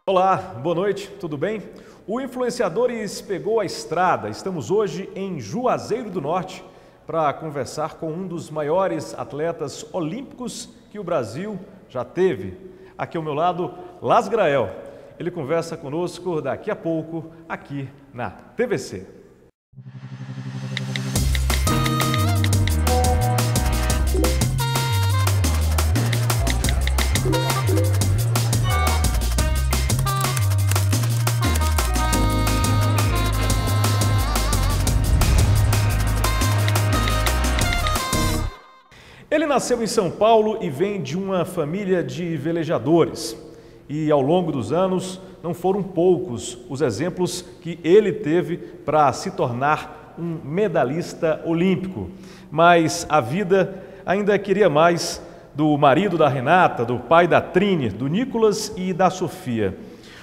Olá, boa noite, tudo bem? O Influenciadores pegou a estrada. Estamos hoje em Juazeiro do Norte para conversar com um dos maiores atletas olímpicos que o Brasil já teve. Aqui ao meu lado, Las Grael. Ele conversa conosco daqui a pouco aqui na TVC. Ele nasceu em São Paulo e vem de uma família de velejadores. E ao longo dos anos, não foram poucos os exemplos que ele teve para se tornar um medalhista olímpico. Mas a vida ainda queria mais do marido da Renata, do pai da Trine, do Nicolas e da Sofia.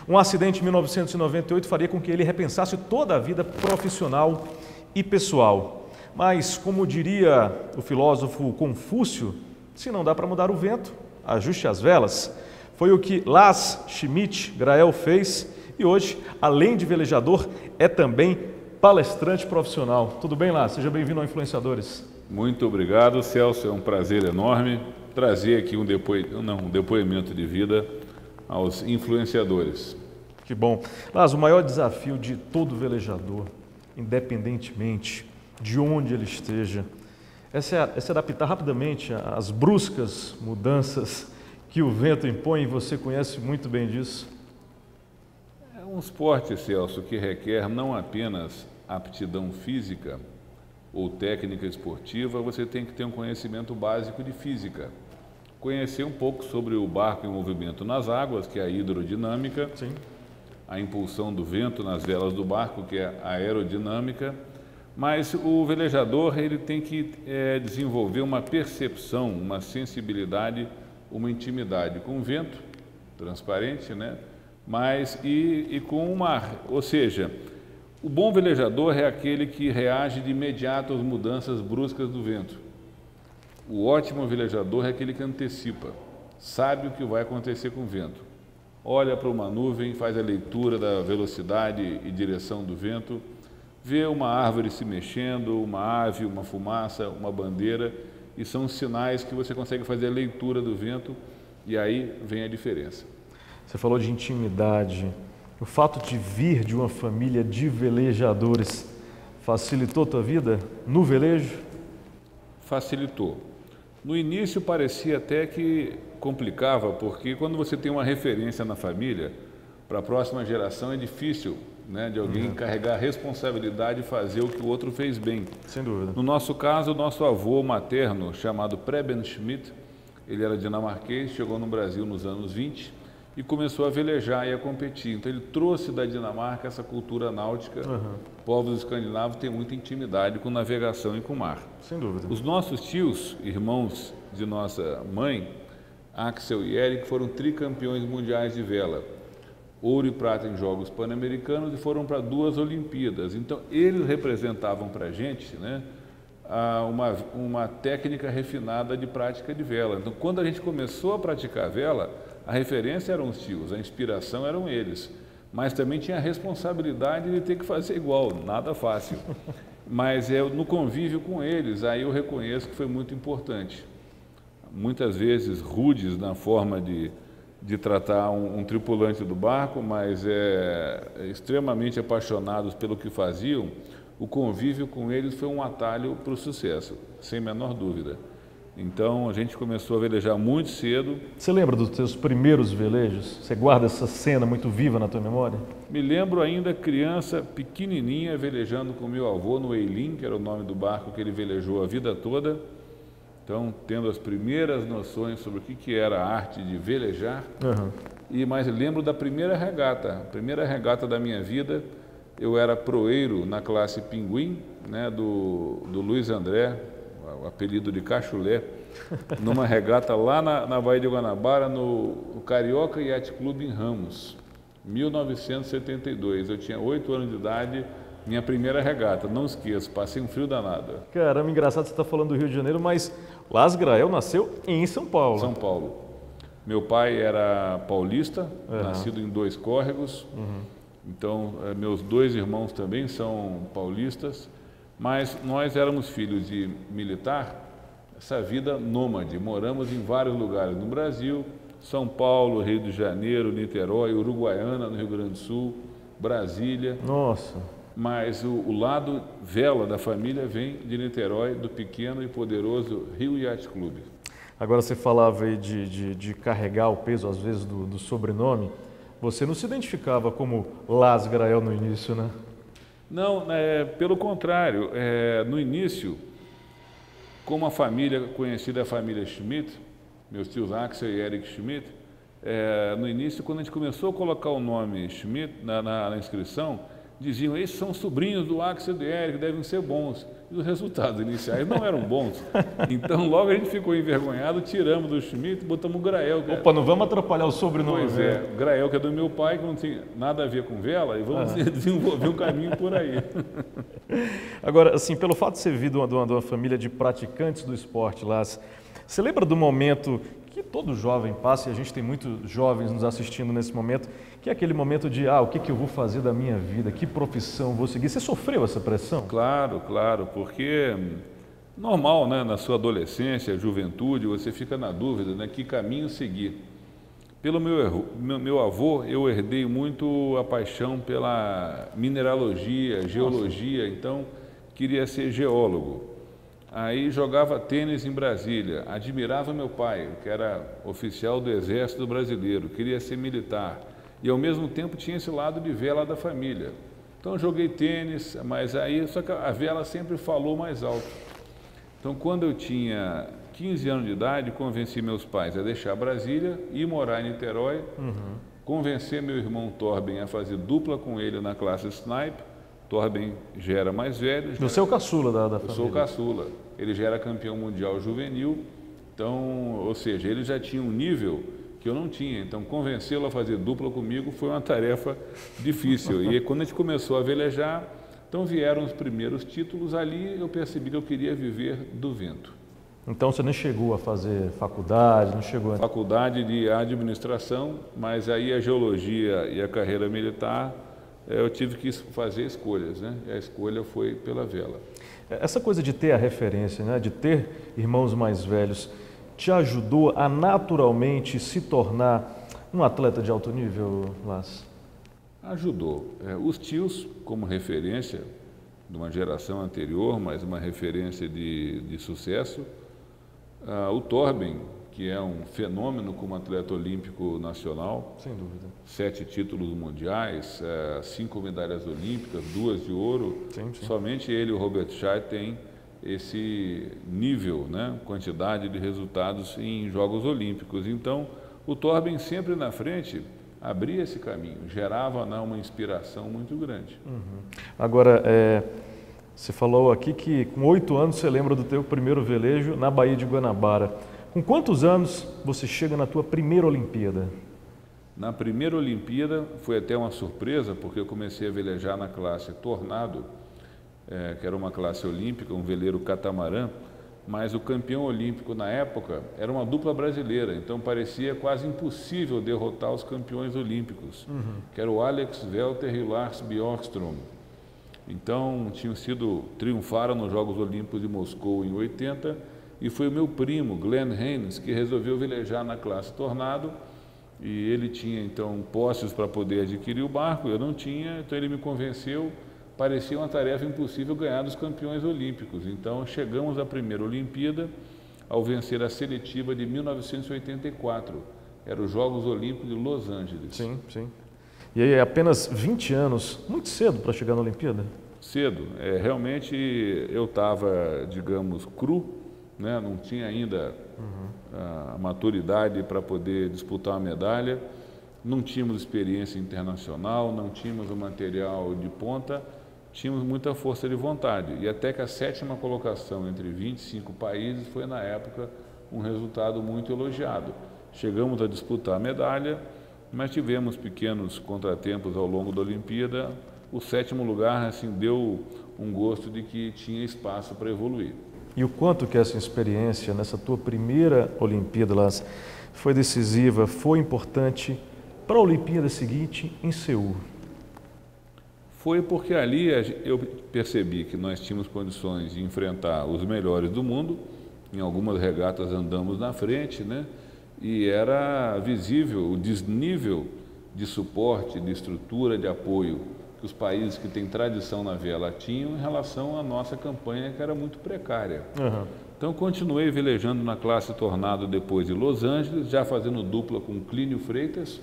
Um acidente em 1998 faria com que ele repensasse toda a vida profissional e pessoal. Mas, como diria o filósofo Confúcio, se não dá para mudar o vento, ajuste as velas. Foi o que Las Schmidt Grael fez e hoje, além de velejador, é também palestrante profissional. Tudo bem, Las? Seja bem-vindo ao Influenciadores. Muito obrigado, Celso. É um prazer enorme trazer aqui um depoimento de vida aos influenciadores. Que bom. Las, o maior desafio de todo velejador, independentemente de onde ele esteja, é se adaptar rapidamente às bruscas mudanças que o vento impõe, e você conhece muito bem disso. É um esporte, Celso, que requer não apenas aptidão física ou técnica esportiva, você tem que ter um conhecimento básico de física. Conhecer um pouco sobre o barco em movimento nas águas, que é a hidrodinâmica. Sim. A impulsão do vento nas velas do barco, que é a aerodinâmica. Mas o velejador ele tem que desenvolver uma percepção, uma sensibilidade, uma intimidade com o vento, transparente, né? Mas e com o mar. Ou seja, o bom velejador é aquele que reage de imediato às mudanças bruscas do vento. O ótimo velejador é aquele que antecipa, sabe o que vai acontecer com o vento. Olha para uma nuvem, faz a leitura da velocidade e direção do vento, vê uma árvore se mexendo, uma ave, uma fumaça, uma bandeira, e são sinais que você consegue fazer a leitura do vento, e aí vem a diferença. Você falou de intimidade. O fato de vir de uma família de velejadores facilitou a tua vida no velejo? Facilitou. No início parecia até que complicava, porque quando você tem uma referência na família, para a próxima geração é difícil, né, de alguém carregar a responsabilidade e fazer o que o outro fez bem. Sem dúvida. No nosso caso, o nosso avô materno, chamado Preben Schmidt, ele era dinamarquês, chegou no Brasil nos anos 20 e começou a velejar e a competir. Então ele trouxe da Dinamarca essa cultura náutica. Povos escandinavos têm muita intimidade com navegação e com o mar. Sem dúvida. Os nossos tios, irmãos de nossa mãe, Axel e Eric, foram tricampeões mundiais de vela. Ouro e prata em Jogos Pan-Americanos e foram para 2 Olimpíadas. Então, eles representavam para a gente, né, uma técnica refinada de prática de vela. Então, quando a gente começou a praticar vela, a referência eram os tios, a inspiração eram eles. Mas também tinha a responsabilidade de ter que fazer igual, nada fácil. Mas no convívio com eles, aí eu reconheço que foi muito importante. Muitas vezes rudes na forma de tratar um tripulante do barco, mas extremamente apaixonados pelo que faziam, o convívio com eles foi um atalho para o sucesso, sem a menor dúvida. Então, a gente começou a velejar muito cedo. Você lembra dos seus primeiros velejos? Você guarda essa cena muito viva na tua memória? Me lembro ainda criança, pequenininha, velejando com meu avô no Eilim, que era o nome do barco que ele velejou a vida toda. Então, tendo as primeiras noções sobre o que era a arte de velejar. Mas lembro da primeira regata da minha vida. Eu era proeiro na classe Pinguim, né, do Luiz André, o apelido de Cachulé, numa regata lá na Baía de Guanabara, no Carioca Yacht Club em Ramos, 1972. Eu tinha 8 anos de idade. Minha primeira regata, não esqueço, passei um frio danado. Caramba, engraçado você estar falando do Rio de Janeiro, mas Las Grael nasceu em São Paulo. São Paulo. Meu pai era paulista, nascido em Dois Córregos. Então, meus dois irmãos também são paulistas, mas nós éramos filhos de militar, essa vida nômade. Moramos em vários lugares no Brasil, São Paulo, Rio de Janeiro, Niterói, Uruguaiana, no Rio Grande do Sul, Brasília. Nossa! Mas o lado vela da família vem de Niterói, do pequeno e poderoso Rio Yacht Clube. Agora você falava aí de carregar o peso, às vezes, do sobrenome. Você não se identificava como Las Grael no início, né? Não, pelo contrário. No início, como a família conhecida é a família Schmidt, meus tios Axel e Eric Schmidt, no início, quando a gente começou a colocar o nome Schmidt na inscrição, diziam, esses são sobrinhos do Axel e do Eric, devem ser bons. E os resultados iniciais não eram bons. Então, logo a gente ficou envergonhado, tiramos do Schmidt e botamos o Grael. Opa, não vamos atrapalhar o sobrenome. Pois é, o Grael, que é do meu pai, que não tem nada a ver com vela, e vamos desenvolver um caminho por aí. Agora, assim, pelo fato de ser vir de uma família de praticantes do esporte lá, você lembra do momento que todo jovem passa, e a gente tem muitos jovens nos assistindo nesse momento, que é aquele momento de, o que eu vou fazer da minha vida, que profissão vou seguir? Você sofreu essa pressão? Claro, claro, porque normal, né, na sua adolescência, juventude, você fica na dúvida, né, que caminho seguir. Pelo meu avô, eu herdei muito a paixão pela mineralogia, geologia, então queria ser geólogo. Aí jogava tênis em Brasília, admirava meu pai, que era oficial do Exército Brasileiro, queria ser militar. E ao mesmo tempo tinha esse lado de vela da família. Então joguei tênis, mas aí só que a vela sempre falou mais alto. Então quando eu tinha 15 anos de idade, convenci meus pais a deixar Brasília, ir morar em Niterói, convencer meu irmão Torben a fazer dupla com ele na classe Snipe. Torben já era mais velho. Você é o caçula da família? Eu sou o caçula. Ele já era campeão mundial juvenil, então, ou seja, ele já tinha um nível que eu não tinha. Então, convencê-lo a fazer dupla comigo foi uma tarefa difícil. E quando a gente começou a velejar, então vieram os primeiros títulos. Ali eu percebi que eu queria viver do vento. Então você nem chegou a fazer faculdade, não chegou a... Faculdade de administração, mas aí a geologia e a carreira militar, eu tive que fazer escolhas, né? E a escolha foi pela vela. Essa coisa de ter a referência, né, de ter irmãos mais velhos, te ajudou a naturalmente se tornar um atleta de alto nível, Las? Ajudou. Os tios, como referência de uma geração anterior, mas uma referência de sucesso. O Torben, que é um fenômeno como atleta olímpico nacional. Sem dúvida. 7 títulos mundiais, 5 medalhas olímpicas, 2 de ouro. Sim. Somente ele e o Robert Scheid têm esse nível, né, quantidade de resultados em Jogos Olímpicos. Então, o Torben sempre na frente abria esse caminho, gerava uma inspiração muito grande. Agora, você falou aqui que com 8 anos você lembra do teu primeiro velejo na Baía de Guanabara. Com quantos anos você chega na tua primeira Olimpíada? Na primeira Olimpíada foi até uma surpresa, porque eu comecei a velejar na classe Tornado, que era uma classe olímpica, um veleiro catamarã, mas o campeão olímpico na época era uma dupla brasileira, então parecia quase impossível derrotar os campeões olímpicos, que era o Alex Welter e o Lars Bjorkström. Então triunfaram nos Jogos Olímpicos de Moscou em 80, e foi o meu primo, Glenn Haynes, que resolveu velejar na classe Tornado, e ele tinha então posses para poder adquirir o barco, eu não tinha, então ele me convenceu. Parecia uma tarefa impossível ganhar dos campeões olímpicos. Então chegamos à primeira Olimpíada ao vencer a seletiva de 1984. Eram os Jogos Olímpicos de Los Angeles. Sim, sim. E aí apenas 20 anos, muito cedo para chegar na Olimpíada? Cedo. Realmente eu estava, digamos, cru, né? Não tinha ainda a maturidade para poder disputar uma medalha, não tínhamos experiência internacional, não tínhamos o material de ponta, tínhamos muita força de vontade. E até que a 7ª colocação entre 25 países foi, na época, um resultado muito elogiado. Chegamos a disputar a medalha, mas tivemos pequenos contratempos ao longo da Olimpíada. O 7º lugar, assim, deu um gosto de que tinha espaço para evoluir. E o quanto que essa experiência, nessa tua primeira Olimpíada, Las, foi decisiva, foi importante para a Olimpíada seguinte em Seul? Foi porque ali eu percebi que nós tínhamos condições de enfrentar os melhores do mundo. Em algumas regatas andamos na frente, né? E era visível o desnível de suporte, de estrutura, de apoio que os países que têm tradição na vela tinham em relação à nossa campanha, que era muito precária. Uhum. Então, continuei velejando na classe Tornado depois de Los Angeles, já fazendo dupla com Clínio Freitas,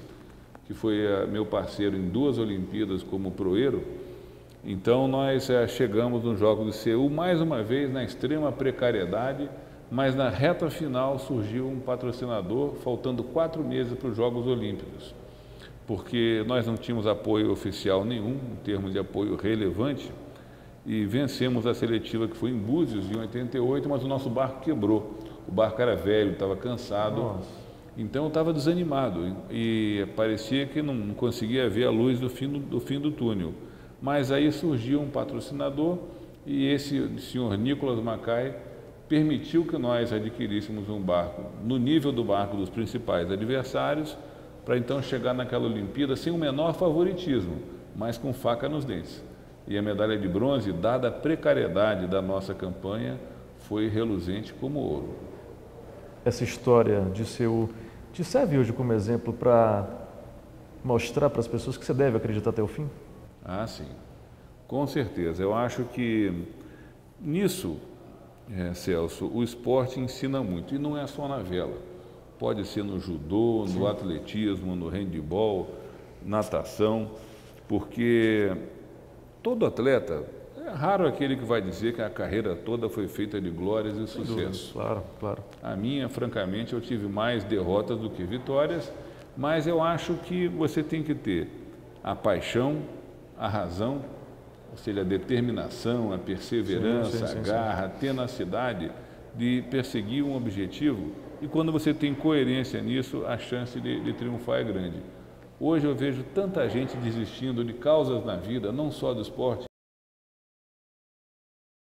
que foi meu parceiro em 2 Olimpíadas como proeiro. Então, nós chegamos nos Jogos de Seul, mais uma vez, na extrema precariedade, mas na reta final surgiu um patrocinador, faltando 4 meses para os Jogos Olímpicos, porque nós não tínhamos apoio oficial nenhum, em termos de apoio relevante, e vencemos a seletiva que foi em Búzios, em 88, mas o nosso barco quebrou. O barco era velho, estava cansado. Nossa. Então eu estava desanimado e parecia que não conseguia ver a luz do fim do túnel. Mas aí surgiu um patrocinador e esse senhor Nicolas Mackay permitiu que nós adquiríssemos um barco no nível do barco dos principais adversários, para então chegar naquela Olimpíada sem o menor favoritismo, mas com faca nos dentes. E a medalha de bronze, dada a precariedade da nossa campanha, foi reluzente como ouro. Essa história de Seul te serve hoje como exemplo para mostrar para as pessoas que você deve acreditar até o fim? Ah, sim. Com certeza. Eu acho que nisso, Celso, o esporte ensina muito. E não é só na vela. Pode ser no judô, no atletismo, no handebol, natação, porque todo atleta, é raro aquele que vai dizer que a carreira toda foi feita de glórias e sucesso. Claro, claro. A minha, francamente, eu tive mais derrotas do que vitórias, mas eu acho que você tem que ter a paixão, a razão, ou seja, a determinação, a perseverança, a garra, a tenacidade de perseguir um objetivo. E quando você tem coerência nisso, a chance de triunfar é grande. Hoje eu vejo tanta gente desistindo de causas na vida, não só do esporte,